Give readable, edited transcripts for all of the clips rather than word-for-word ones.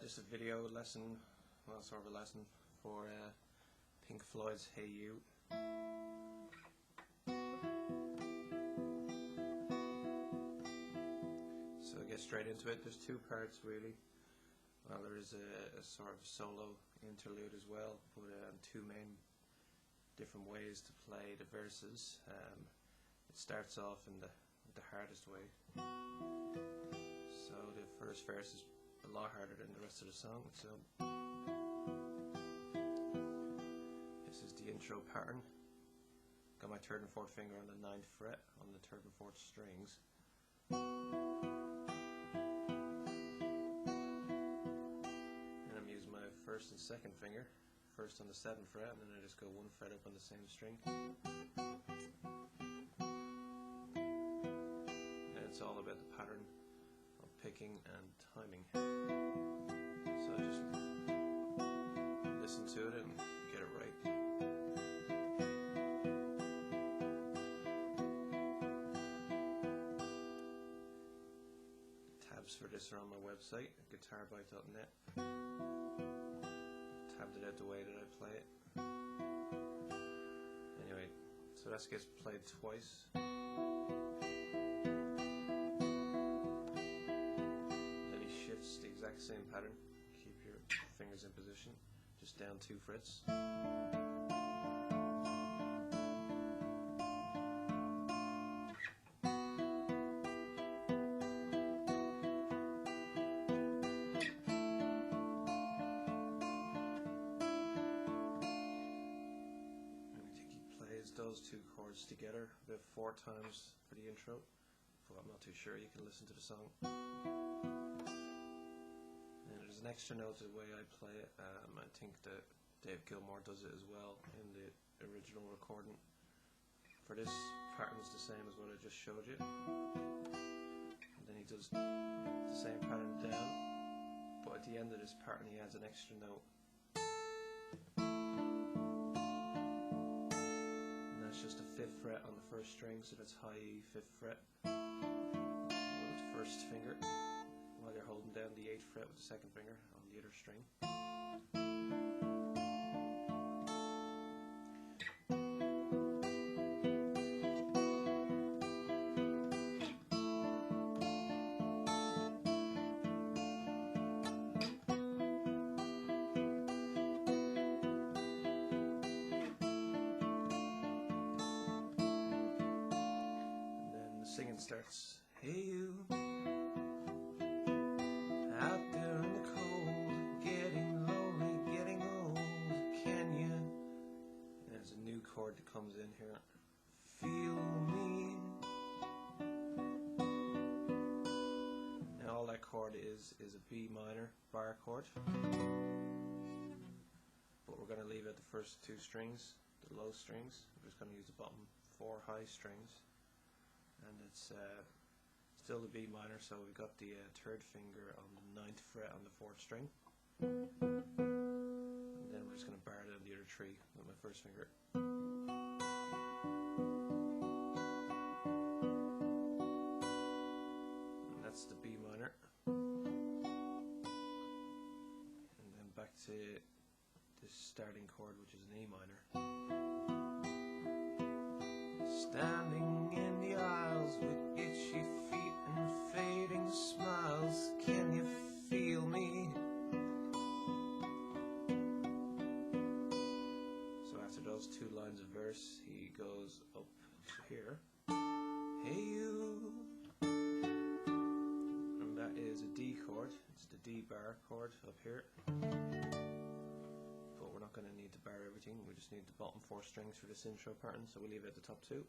Just a video lesson, well, sort of a lesson for Pink Floyd's Hey You. So get straight into it. There's two parts really. Well, there is a sort of solo interlude as well, but two main different ways to play the verses. It starts off in the hardest way. So the first verse is a lot harder than the rest of the song. So this is the intro pattern. Got my third and fourth finger on the 9th fret on the third and fourth strings. And I'm using my first and second finger, first on the 7th fret, and then I just go one fret up on the same string. And it's all about the pattern of picking and timing. So just listen to it and get it right. Tabs for this are on my website, guitarbyte.net. Tabbed it out the way that I play it. Anyway, so that gets played twice. It's the exact same pattern. Keep your fingers in position, just down 2 frets. He plays those 2 chords together about 4 times for the intro, but I'm not too sure. You can listen to the song. There's an extra note to the way I play it. I think that Dave Gilmour does it as well in the original recording. For this pattern is the same as what I just showed you. And then he does the same pattern down, but at the end of this pattern he adds an extra note. And that's just a 5th fret on the first string, so that's high E, 5th fret. On the first finger, while you're holding down the 8th fret with the 2nd finger on the other string. And then the singing starts, hey you, out there in the cold, getting lonely, getting old, can you? And there's a new chord that comes in here. Feel me. Now all that chord is a B minor bar chord. But we're going to leave out the first 2 strings, the low strings. We're just going to use the bottom 4 high strings. And it's still the B minor, so we've got the 3rd finger on the 9th fret on the 4th string. And then we're just going to bar down the other 3 with my first finger. And that's the B minor. And then back to this starting chord, which is an A minor. Standing in the aisles with itchy feet and fading smiles, can you feel me? So after those 2 lines of verse, he goes up to here. Hey you. And that is a D chord. It's the D bar chord up here. But we're not going to need to bar everything. We just need the bottom 4 strings for this intro pattern, so we leave out the top 2.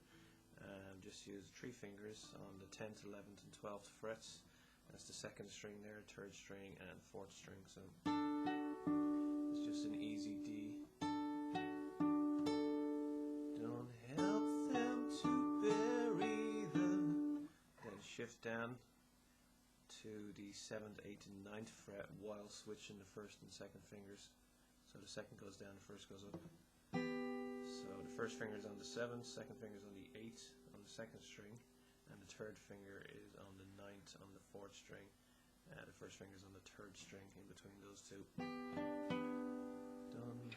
Just use 3 fingers on the 10th, 11th and 12th frets. That's the 2nd string there, 3rd string and 4th string. So it's just an easy D. Don't help them to bury the... Then shift down to the 7th, 8th and 9th fret while switching the 1st and 2nd fingers. So the 2nd goes down, the 1st goes up. So the 1st finger is on the 7th, 2nd finger is on the 8th on the 2nd string, and the 3rd finger is on the 9th on the 4th string. The first finger's on the third string in between those two. Done.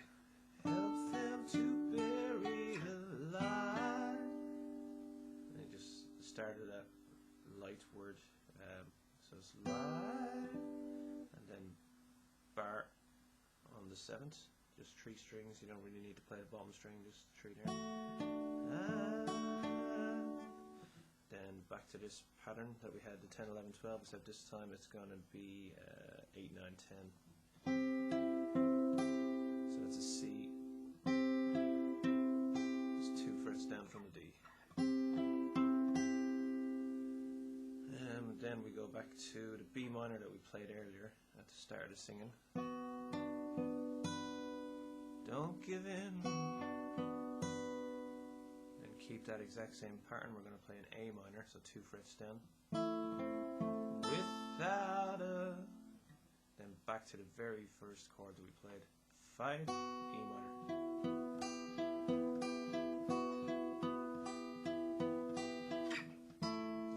Help them to bury the light. And you just started that light word. So it's light, and then bar on the 7th. Just 3 strings. You don't really need to play the bottom string. Just 3 there. Then back to this pattern that we had, the 10, 11, 12, except this time it's going to be 8, 9, 10. So that's a C. It's 2 frets down from the D. Then we go back to the B minor that we played earlier at the start of the singing. Don't give in. Keep that exact same pattern. We're going to play an A minor, so 2 frets down. Without a... Then back to the very first chord that we played. 5, E minor.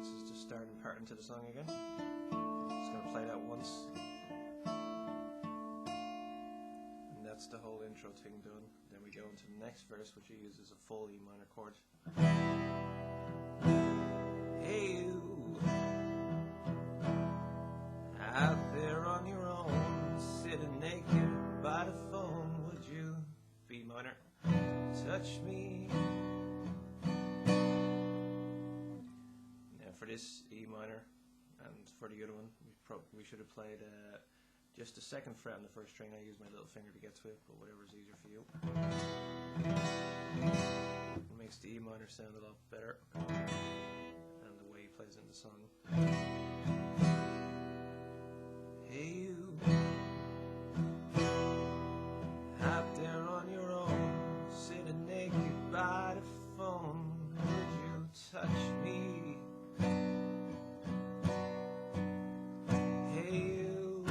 This is the starting pattern to the song again. Just going to play that once. And that's the whole intro thing done. Then we go into the next verse, which uses a full E minor chord. Hey you, out there on your own, sitting naked by the phone, would you, B minor, touch me? Now for this E minor, and for the other one, we should have played just the 2nd fret on the first string. I used my little finger to get to it, but whatever's easier for you. It makes the E minor sound a lot better, and the way he plays in the song. Hey you, out there on your own, sitting naked by the phone, would you touch me? Hey you,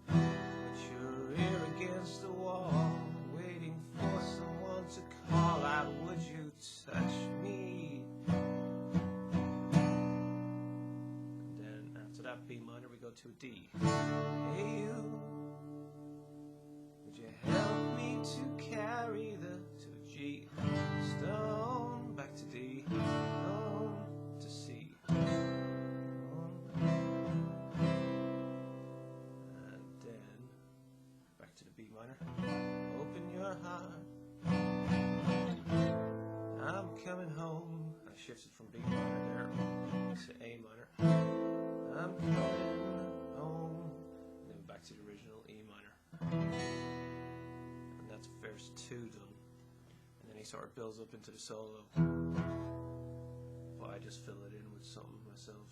put your ear against the wall, waiting for someone to call out, would you touch me? And then after that B minor we go to a D. Hey you, would you help me to carry to a G, stone, back to D, stone to C, and then back to the B minor. Open your heart, I'm coming home. I shifted from B minor there to A minor. I'm coming home. And then back to the original E minor. And that's verse 2 done. And then he sort of builds up into the solo. But I just fill it in with something myself.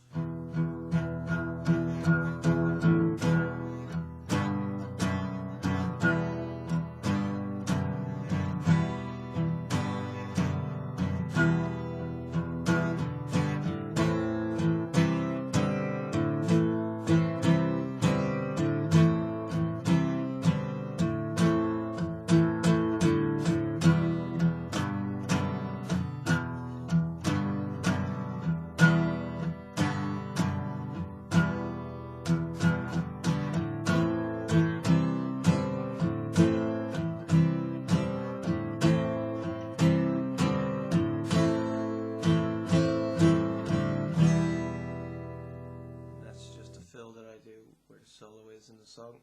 Solo is in the song,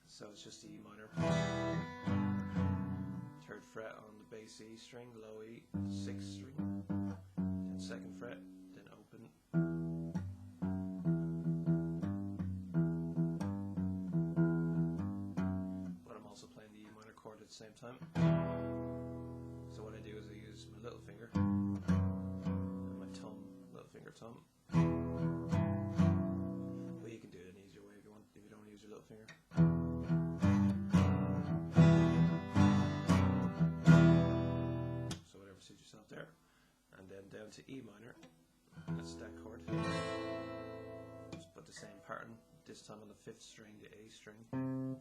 so it's just the E minor, 3rd fret on the bass E string, low E, 6th string, then 2nd fret, then open, but I'm also playing the E minor chord at the same time. So what I do is I use my little finger and my thumb, little finger thumb. Little finger. So whatever suits yourself there. And then down to E minor. That's that chord. Just put the same pattern, this time on the 5th string, the A string. And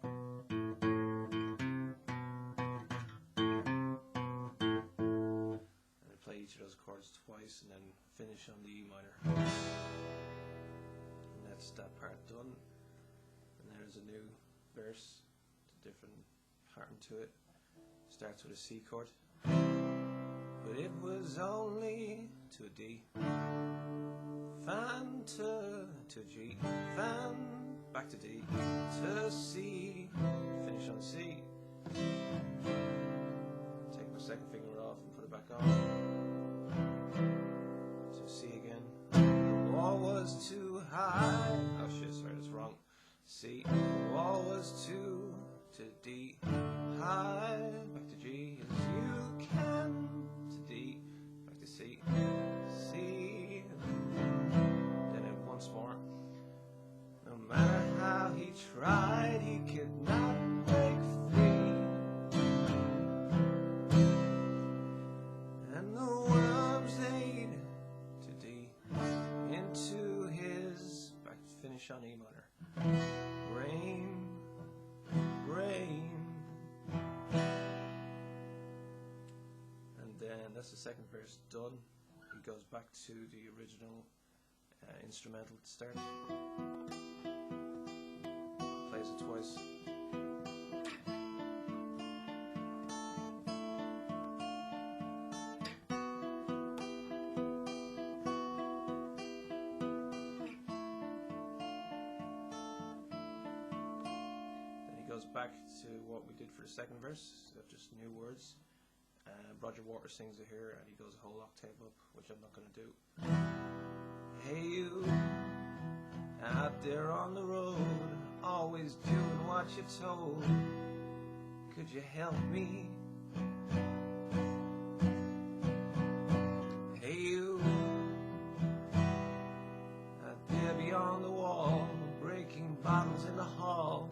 I play each each of those chords twice and then finish on the E minor. And that's that part done. And there's a new verse, a different pattern to it. Starts with a C chord. But it was only to D, fan to G, fan back to D, to C, finish on C. Take my second finger off and put it back on. To C again. The wall was too high. Oh shit, sorry, that's wrong. C. The wall was to D, high, back to G, as you can, to D, back to C, C, then it once more. No matter how he tried, he could not break free, and the worms ate to D, into his, back to finish on E minor, rain, rain. And then that's the second verse done. He goes back to the original instrumental to start. Plays it twice. Goes back to what we did for the second verse, so just new words. Roger Waters sings it here, and he goes a whole octave up, which I'm not going to do. Hey you, out there on the road, always doing what you're told. Could you help me? Hey you, out there beyond the wall, breaking bottles in the hall.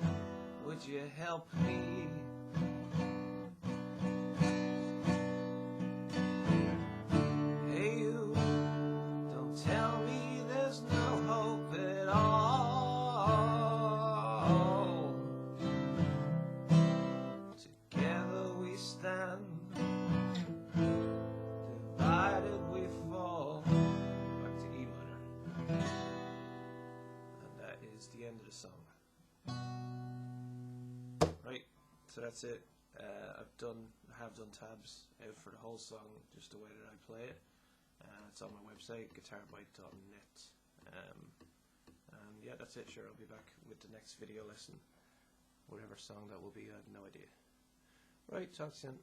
Would you help me? Hey you, don't tell me there's no hope at all. Together we stand, divided we fall. Back to E minor. And that is the end of the song. Right, so that's it. I have done tabs out for the whole song, just the way that I play it. It's on my website, guitarbite.net. And yeah, that's it. Sure, I'll be back with the next video lesson. Whatever song that will be, I have no idea. Right, talk soon.